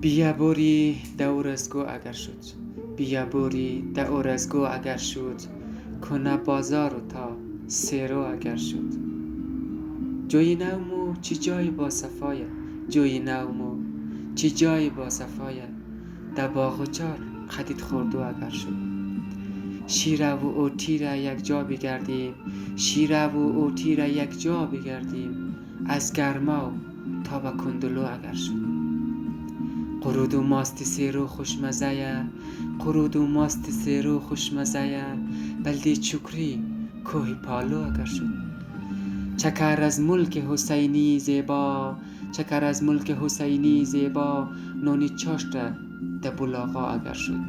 بیا بوری دورزگو اگر شد، بیا بوری دورزگو اگر شد، کنه بازارو تا سیرو اگر شد. جوی نومو چی جای با صفایه، جوی نومو چی جای با صفایه، در باغ و چار خدید خوردو اگر شد. شیره و اوتی را یک جا بگردیم، شیره و اوتی را یک جا بگردیم، از گرما تا به کندلو اگر شد. قرود و ماست سیرو خوشمزه، قرود و ماست سیرو خوشمزه، بلدی چکری کوه پالو اگر شد. چکر از ملک حسینی زیبا، چکر از ملک حسینی زیبا، نانی چاشت در بلاغا اگر شد.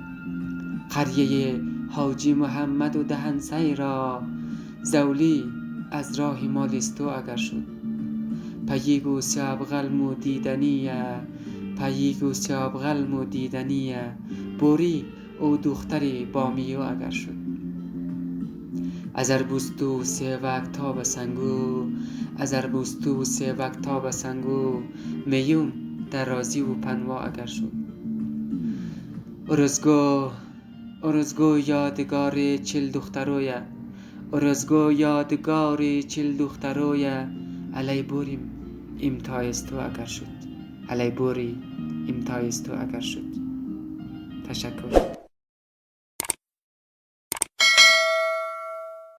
قریه حاجی محمد و دهنسای را، زولی از راه مالیستو اگر شد. پیگو سیابغلمو دیدنیه، پیگو سیابغلمو دیدنیه، بوری او دختری با میو اگر شد. ازربوستو سیوک تا به سنگو، ازربوستو سیوک تا به سنگو، میوم در رازی و پنوا اگر شد. ارزگو یادگار چل دخترویه، ارزگو یادگار چل دخترویه، علی بوریم امتایستو اگر شد، علی بوری امتایستو اگر شد. تشکر.